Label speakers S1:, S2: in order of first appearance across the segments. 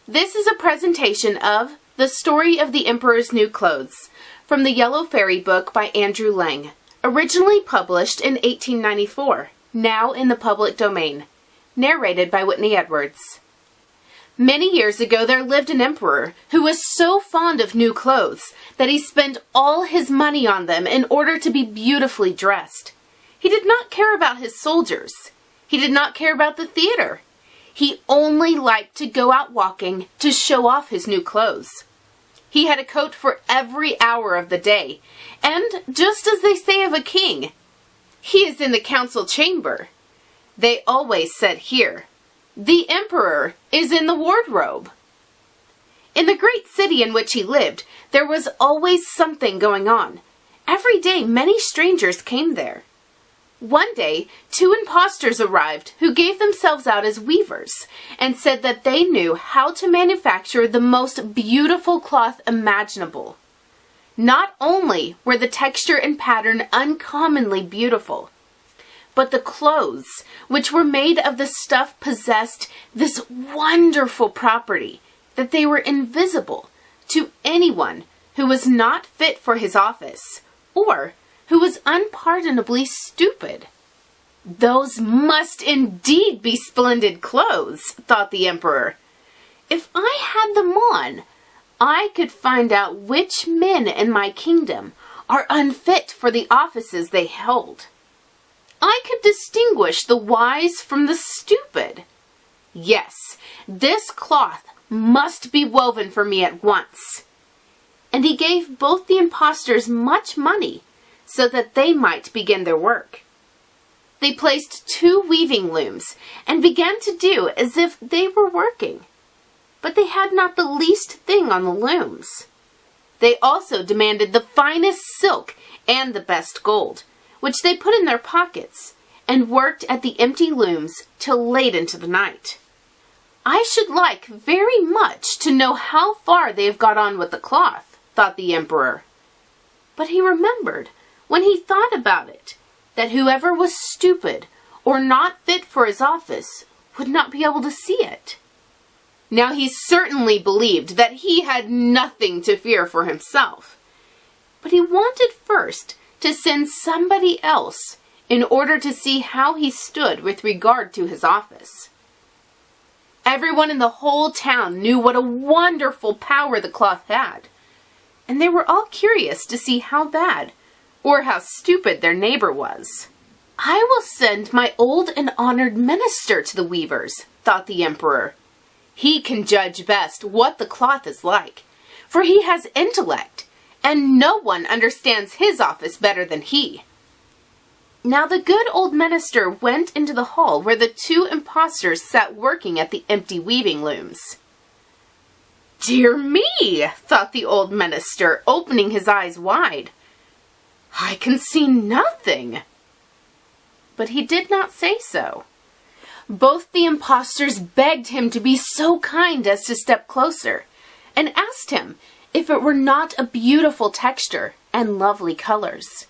S1: This is a presentation of The Story of the Emperor's New Clothes from the Yellow Fairy book by Andrew Lang, originally published in 1894, now in the public domain, narrated by Whitney Edwards. Many years ago there lived an emperor who was so fond of new clothes that he spent all his money on them in order to be beautifully dressed. He did not care about his soldiers. He did not care about the theater. He only liked to go out walking to show off his new clothes. He had a coat for every hour of the day, and just as they say of a king, he is in the council chamber. They always said here, the emperor is in the wardrobe. In the great city in which he lived, there was always something going on. Every day many strangers came there. One day, 2 impostors arrived who gave themselves out as weavers and said that they knew how to manufacture the most beautiful cloth imaginable. Not only were the texture and pattern uncommonly beautiful, but the clothes, which were made of the stuff, possessed this wonderful property that they were invisible to anyone who was not fit for his office or who was unpardonably stupid. Those must indeed be splendid clothes, thought the emperor. If I had them on, I could find out which men in my kingdom are unfit for the offices they hold. I could distinguish the wise from the stupid. Yes, this cloth must be woven for me at once. And he gave both the impostors much money so that they might begin their work. They placed 2 weaving looms and began to do as if they were working. But they had not the least thing on the looms. They also demanded the finest silk and the best gold, which they put in their pockets, and worked at the empty looms till late into the night. I should like very much to know how far they have got on with the cloth, thought the emperor. But he remembered, when he thought about it, that whoever was stupid or not fit for his office would not be able to see it. Now he certainly believed that he had nothing to fear for himself, but he wanted first to send somebody else in order to see how he stood with regard to his office. Everyone in the whole town knew what a wonderful power the cloth had, and they were all curious to see how bad or how stupid their neighbor was. I will send my old and honored minister to the weavers, thought the emperor. He can judge best what the cloth is like, for he has intellect, and no one understands his office better than he. Now the good old minister went into the hall where the 2 impostors sat working at the empty weaving looms. Dear me, thought the old minister, opening his eyes wide. I can see nothing. But he did not say so. Both the impostors begged him to be so kind as to step closer, and asked him if it were not a beautiful texture and lovely colors.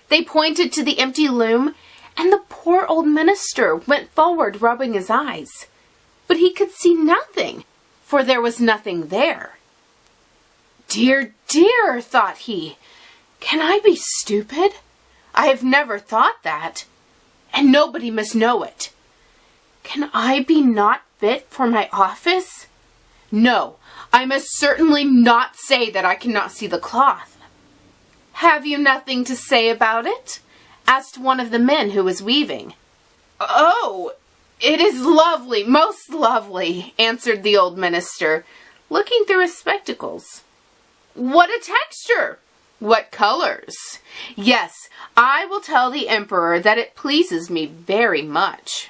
S1: They pointed to the empty loom, and the poor old minister went forward rubbing his eyes. But he could see nothing, for there was nothing there. Dear, dear, thought he, can I be stupid? I have never thought that, and nobody must know it. Can I be not fit for my office? No, I must certainly not say that I cannot see the cloth. Have you nothing to say about it? Asked one of the men who was weaving. Oh, it is lovely, most lovely, answered the old minister, looking through his spectacles. What a texture! What colors? Yes, I will tell the emperor that it pleases me very much.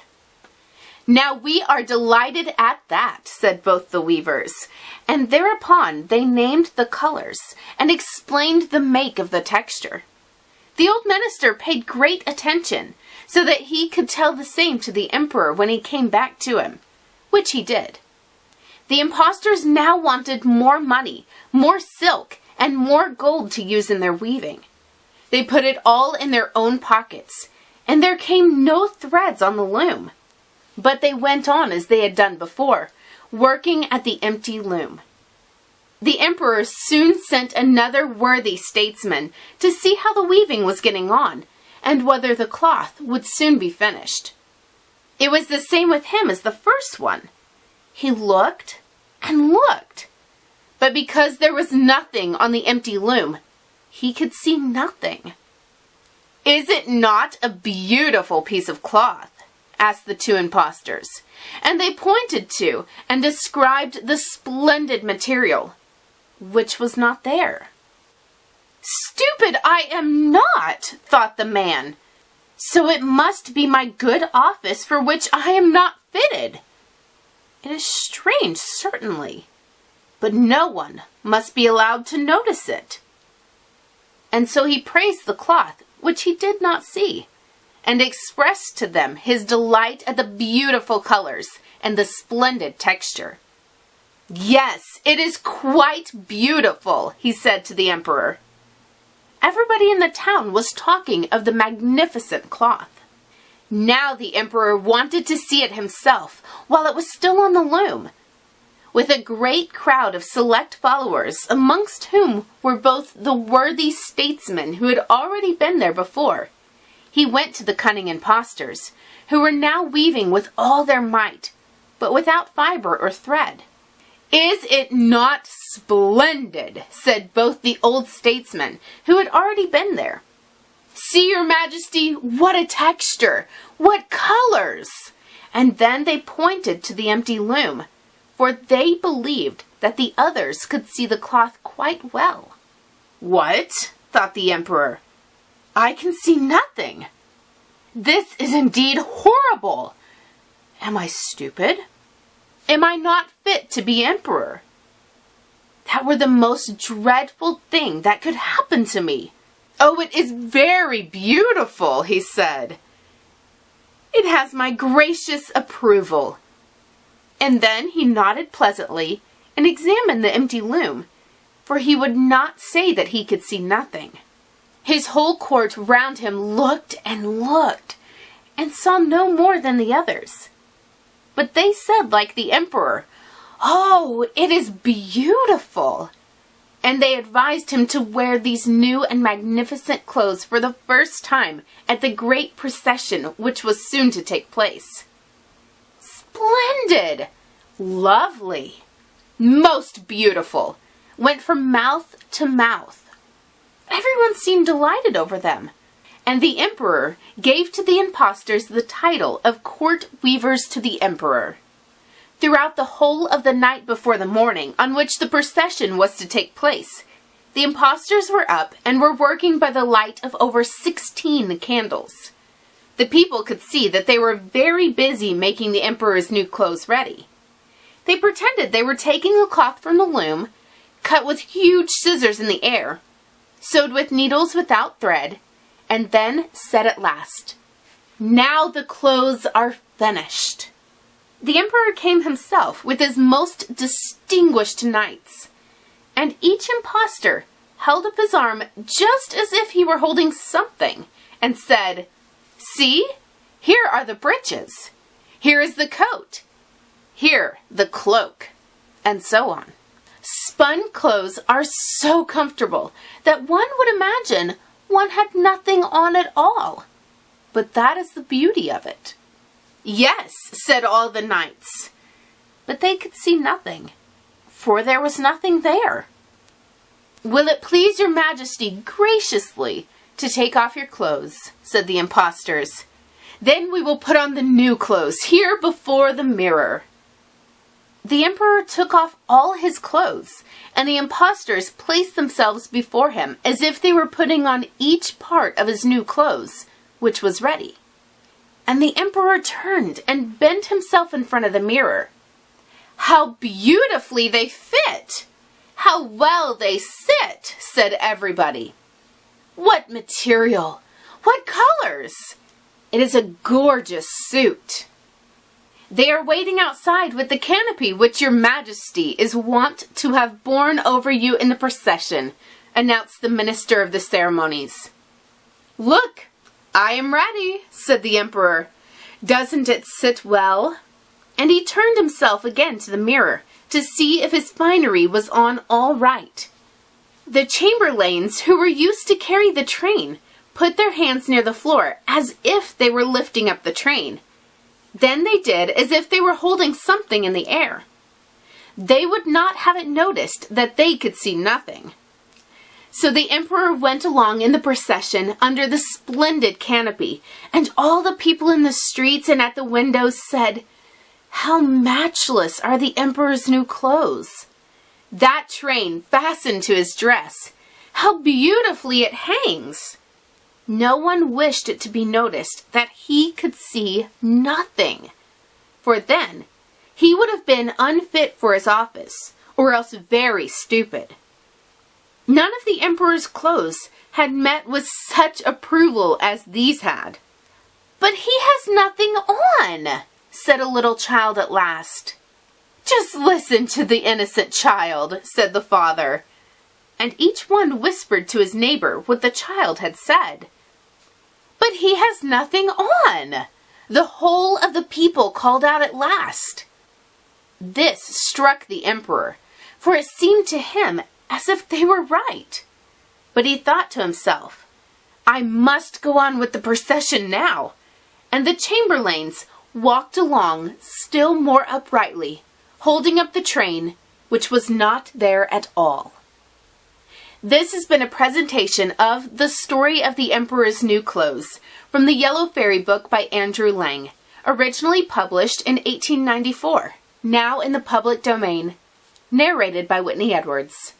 S1: Now we are delighted at that, said both the weavers, and thereupon they named the colors and explained the make of the texture. The old minister paid great attention, so that he could tell the same to the emperor when he came back to him, which he did. The impostors now wanted more money, more silk, and more gold to use in their weaving. They put it all in their own pockets, and there came no threads on the loom. But they went on as they had done before, working at the empty loom. The emperor soon sent another worthy statesman to see how the weaving was getting on, and whether the cloth would soon be finished. It was the same with him as the first one. He looked and looked, but because there was nothing on the empty loom, he could see nothing. "Is it not a beautiful piece of cloth?" asked the two impostors, and they pointed to and described the splendid material, which was not there. "Stupid I am not," thought the man. "So it must be my good office for which I am not fitted. It is strange, certainly, but no one must be allowed to notice it." And so he praised the cloth, which he did not see, and expressed to them his delight at the beautiful colors and the splendid texture. "Yes, it is quite beautiful," he said to the emperor. Everybody in the town was talking of the magnificent cloth. Now the emperor wanted to see it himself while it was still on the loom. With a great crowd of select followers, amongst whom were both the worthy statesmen who had already been there before, he went to the cunning impostors, who were now weaving with all their might, but without fiber or thread. "Is it not splendid?" said both the old statesmen, who had already been there. "See, your majesty, what a texture! What colors!" And then they pointed to the empty loom, for they believed that the others could see the cloth quite well. "What?" thought the emperor. "I can see nothing. This is indeed horrible. Am I stupid? Am I not fit to be emperor? That were the most dreadful thing that could happen to me. Oh, it is very beautiful," he said. "It has my gracious approval." And then he nodded pleasantly and examined the empty loom, for he would not say that he could see nothing. His whole court round him looked and looked, and saw no more than the others. But they said like the emperor, "Oh, it is beautiful!" And they advised him to wear these new and magnificent clothes for the first time at the great procession which was soon to take place. "Splendid! Lovely! Most beautiful!" went from mouth to mouth. Everyone seemed delighted over them, and the emperor gave to the impostors the title of court weavers to the emperor. Throughout the whole of the night before the morning on which the procession was to take place, the impostors were up and were working by the light of over 16 candles. The people could see that they were very busy making the emperor's new clothes ready. They pretended they were taking the cloth from the loom, cut with huge scissors in the air, sewed with needles without thread, and then said at last, "Now the clothes are finished." The emperor came himself with his most distinguished knights, and each impostor held up his arm just as if he were holding something, and said, "See, here are the breeches, here is the coat, here the cloak," and so on. Spun clothes are so comfortable that one would imagine one had nothing on at all. But that is the beauty of it. "Yes," said all the knights, but they could see nothing, for there was nothing there. "Will it please your majesty graciously to take off your clothes?" said the impostors. "Then we will put on the new clothes here before the mirror." The emperor took off all his clothes, and the impostors placed themselves before him as if they were putting on each part of his new clothes, which was ready. And the emperor turned and bent himself in front of the mirror. "How beautifully they fit! How well they sit!" said everybody. "What material! What colors! It is a gorgeous suit." "They are waiting outside with the canopy which your majesty is wont to have borne over you in the procession," announced the minister of the ceremonies. "Look, I am ready," said the emperor. "Doesn't it sit well?" and he turned himself again to the mirror to see if his finery was on all right. The chamberlains, who were used to carry the train, put their hands near the floor as if they were lifting up the train. Then they did as if they were holding something in the air. They would not have it noticed that they could see nothing. So the emperor went along in the procession under the splendid canopy, and all the people in the streets and at the windows said, "How matchless are the emperor's new clothes! That train fastened to his dress, how beautifully it hangs!" No one wished it to be noticed that he could see nothing, for then he would have been unfit for his office, or else very stupid. None of the emperor's clothes had met with such approval as these had. "But he has nothing on," said a little child at last. "Just listen to the innocent child," said the father. And each one whispered to his neighbor what the child had said. "But he has nothing on," the whole of the people called out at last. This struck the emperor, for it seemed to him as if they were right. But he thought to himself, "I must go on with the procession now." And the chamberlains walked along still more uprightly, holding up the train, which was not there at all. This has been a presentation of The Story of the Emperor's New Clothes from the Yellow Fairy Book by Andrew Lang, originally published in 1894, now in the public domain, narrated by Whitney Edwards.